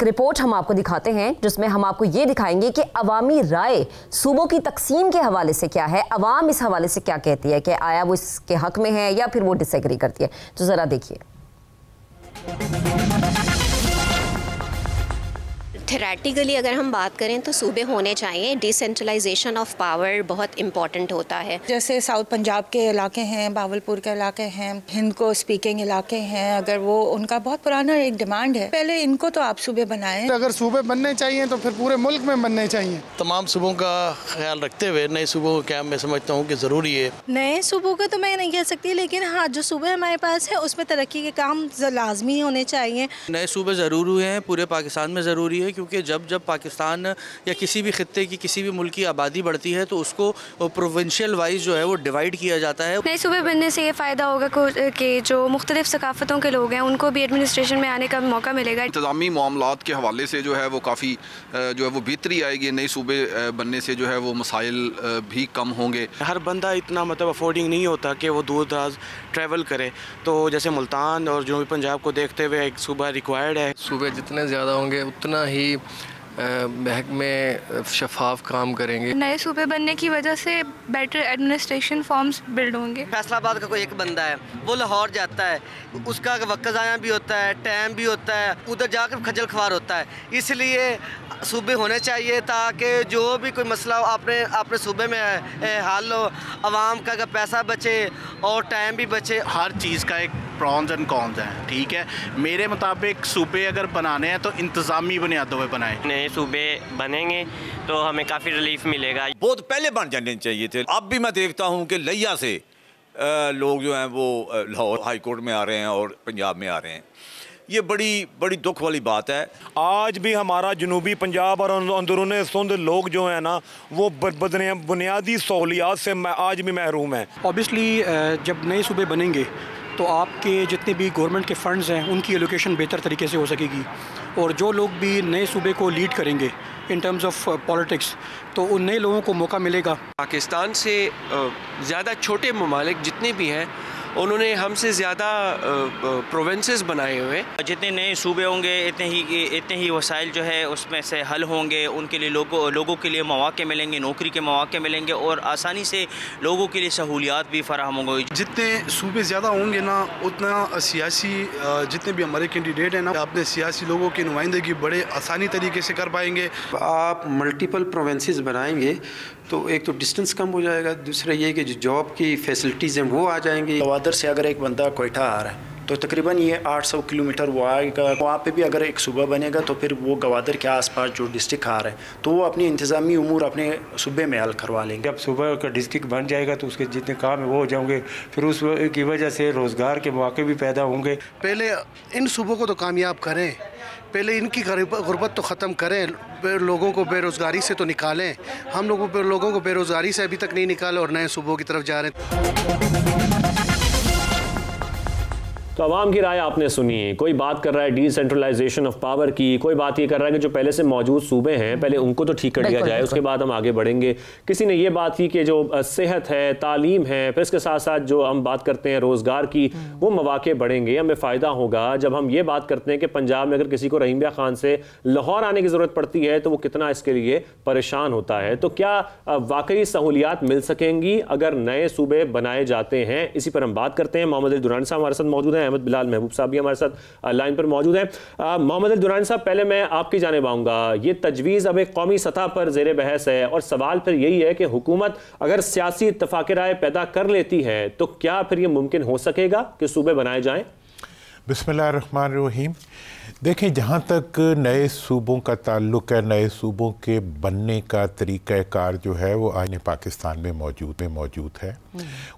ایک رپورٹ ہم آپ کو دکھاتے ہیں جس میں ہم آپ کو یہ دکھائیں گے کہ عوامی رائے صوبوں کی تقسیم کے حوالے سے کیا ہے، عوام اس حوالے سے کیا کہتی ہے کہ آیا وہ اس کے حق میں ہے یا پھر وہ ڈس ایگری کرتی ہے. تو ذرا دیکھیے. تھیریٹیکلی اگر ہم بات کریں تو صوبے ہونے چاہیے. ڈی سینٹرلائزیشن آف پاور بہت امپورٹنٹ ہوتا ہے. جیسے ساؤتھ پنجاب کے علاقے ہیں، باولپور کے علاقے ہیں، ہند کو اسپیکنگ علاقے ہیں، اگر وہ ان کا بہت پرانا ایک ڈیمانڈ ہے، پہلے ان کو تو آپ صوبے بنائیں. اگر صوبے بننے چاہیے تو پھر پورے ملک میں بننے چاہیے. تمام صوبوں کا خیال رکھتے ہوئے نئے صوبوں کا قیام میں سمجھتا ہوں کہ ضروری ہے. نئے صوبوں کا تو میں نہیں کہہ سکتی، لیکن ہاں جو صوبے ہمارے پاس ہیں اس میں ترقی کے کام لازمی ہونے چاہیے. نئے صوبے ضروری ہیں، پورے پاکستان میں ضروری ہے، کیونکہ جب پاکستان یا کسی بھی خطے کی کسی بھی ملک کی آبادی بڑھتی ہے تو اس کو پروونشل وائز جو ہے وہ ڈیوائیڈ کیا جاتا ہے. نئے صوبے بننے سے یہ فائدہ ہوگا کہ جو مختلف ثقافتوں کے لوگ ہیں ان کو بھی ایڈمنسٹریشن میں آنے کا موقع ملے گا. انتظامی معاملات کے حوالے سے جو ہے وہ کافی جو ہے وہ بہتری آئے گی. نئے صوبے بننے سے جو ہے وہ مسائل بھی کم ہوں گے. ہر بندہ اتنا افورڈنگ نہیں ہوتا کہ وہ دور دراز ٹریول کرے، تو جیسے ملتان اور جنوبی پنجاب کو دیکھتے ہوئے ایک صوبہ ریکوائرڈ ہے. صوبے جتنے زیادہ ہوں گے اتنا ہی محکمے شفاف کام کریں گے. نئے صوبے بننے کی وجہ سے بیٹر ایڈمنسٹریشن فارمز بلڈ ہوں گے. فیصل آباد کا کوئی ایک بندہ ہے، وہ لاہور جاتا ہے، اس کا وقت ضائع بھی ہوتا ہے، ٹائم بھی ہوتا ہے، ادھر جا کر کھجل خوار ہوتا ہے. اس لیے صوبے ہونے چاہیے تاکہ جو بھی کوئی مسئلہ اپنے صوبے میں حل ہو، عوام کا پیسہ بچے اور ٹائم بھی بچے. ہر چیز کا ایک پرونز اینڈ کونز ہیں، ٹھیک ہے. میرے مطابق صوبے اگر بنانے ہیں تو انتظامی بنیادوں پہ بنائیں. نئے صوبے بنیں گے تو ہمیں کافی ریلیف ملے گا. بہت پہلے بن جانے چاہیے تھے. اب بھی میں دیکھتا ہوں کہ لیا سے لوگ جو ہیں وہ لاہور ہائی کورٹ میں آ رہے ہیں اور پنجاب میں آ رہے ہیں. یہ بڑی دکھ والی بات ہے. آج بھی ہمارا جنوبی پنجاب اور اندرون سندھ لوگ جو ہیں نا وہ بنیادی سہولیات سے آج بھی محروم ہیں. اوبیسلی جب نئے صوبے بنیں گے تو آپ کے جتنے بھی گورنمنٹ کے فنڈز ہیں ان کی ایلوکیشن بہتر طریقے سے ہو سکے گی، اور جو لوگ بھی نئے صوبے کو لیڈ کریں گے ان ٹرمز آف پالیٹکس تو ان نئے لوگوں کو موقع ملے گا. پاکستان سے زیادہ چھوٹے ممالک جتنے بھی ہیں انہوں نے ہم سے زیادہ پروونسز بنائے ہوئے. جتنے نئے صوبے ہوں گے اتنے ہی وسائل جو ہے اس میں سے حل ہوں گے. ان کے لیے لوگوں کے لیے مواقع ملیں گے، نوکری کے مواقع ملیں گے، اور آسانی سے لوگوں کے لیے سہولیات بھی فراہم ہوں گے. جتنے صوبے زیادہ ہوں گے نا اتنا سیاسی جتنے بھی ہمارے کینڈیڈیٹ ہیں نا اپنے سیاسی لوگوں کی نمائندگی بڑے آسانی طریقے سے کر پائیں گے. آپ ملٹیپل پروونسز بنائیں گے تو ایک تو ڈسٹنس کم ہو جائے گا، دوسرا یہ کہ جو جاب کی فیسلٹیز ہیں وہ آ جائیں گی. گوادر سے اگر ایک بندہ کوئٹہ آ رہا ہے تو تقریباً یہ 800 کلومیٹر وہ آئے گا. وہاں پہ بھی اگر ایک صوبہ بنے گا تو پھر وہ گوادر کے آس پاس جو ڈسٹرکٹ آ رہے ہیں تو وہ اپنی انتظامی امور اپنے صوبے میں حل کروا لیں گے. جب صوبہ کا ڈسٹرکٹ بن جائے گا تو اس کے جتنے کام ہیں وہ ہو جائیں گے، پھر اس کی وجہ سے روزگار کے مواقع بھی پیدا ہوں گے. پہلے ان صوبوں کو تو کامیاب کریں، پہلے ان کی غربت تو ختم کریں، لوگوں کو بے روزگاری سے تو نکالیں. ہم لوگوں کو بے روزگاری سے ابھی تک نہیں نکالے اور نئے صوبوں کی طرف جا رہے ہیں. تو عوام کی رائے آپ نے سنی. کوئی بات کر رہا ہے ڈی سینٹرلائزیشن آف پاور کی، کوئی بات یہ کر رہا ہے کہ جو پہلے سے موجود صوبے ہیں پہلے ان کو تو ٹھیک کر دیا جائے، اس کے بعد ہم آگے بڑھیں گے. کسی نے یہ بات کی کہ جو صحت ہے، تعلیم ہے، پھر اس کے ساتھ ساتھ جو ہم بات کرتے ہیں روزگار کی، وہ مواقع بڑھیں گے، ہمیں فائدہ ہوگا. جب ہم یہ بات کرتے ہیں کہ پنجاب میں اگر کسی کو رحیم بیا خان سے لاہور آنے کی ضرورت پڑتی ہے تو وہ کتنا اس کے لیے پریشان ہوتا ہے. تو کیا واقعی سہولیات مل سکیں گی اگر نئے صوبے بنائے جاتے ہیں؟ اسی پر ہم بات کرتے ہیں. محمد علی درانی صاحب ہمارے ساتھ موجود ہیں، احمد بلال محبوب صاحب بھی ہمارے ساتھ لائن پر موجود ہیں. محمد علی درانی صاحب، پہلے میں آپ کی جانب آؤں گا. یہ تجویز اب ایک قومی سطح پر زیر بحث ہے اور سوال پھر یہی ہے کہ حکومت اگر سیاسی اتفاق رائے پیدا کر لیتی ہے تو کیا پھر یہ ممکن ہو سکے گا کہ صوبے بنائے جائیں؟ بسم اللہ الرحمن الرحیم. دیکھیں، جہاں تک نئے صوبوں کا تعلق ہے، نئے صوبوں کے بننے کا طریقہ کار جو ہے وہ آئین پاکستان میں موجود ہے.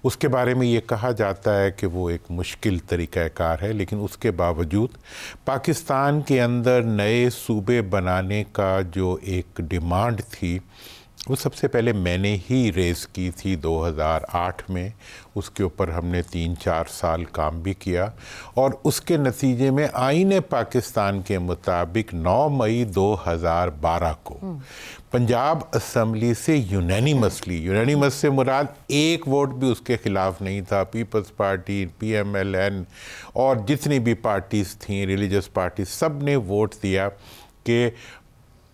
اس کے بارے میں یہ کہا جاتا ہے کہ وہ ایک مشکل طریقہ کار ہے، لیکن اس کے باوجود پاکستان کے اندر نئے صوبے بنانے کا جو ایک ڈیمانڈ تھی وہ سب سے پہلے میں نے ہی ریز کی تھی 2008 میں. اس کے اوپر ہم نے 3-4 سال کام بھی کیا اور اس کے نتیجے میں آئین پاکستان کے مطابق 9 مئی 2012 کو پنجاب اسمبلی سے یونینیمس سے مراد ایک ووٹ بھی اس کے خلاف نہیں تھا. پیپلز پارٹی، PMLN اور جتنی بھی پارٹیز تھیں، ریلیجس پارٹیز، سب نے ووٹ دیا کہ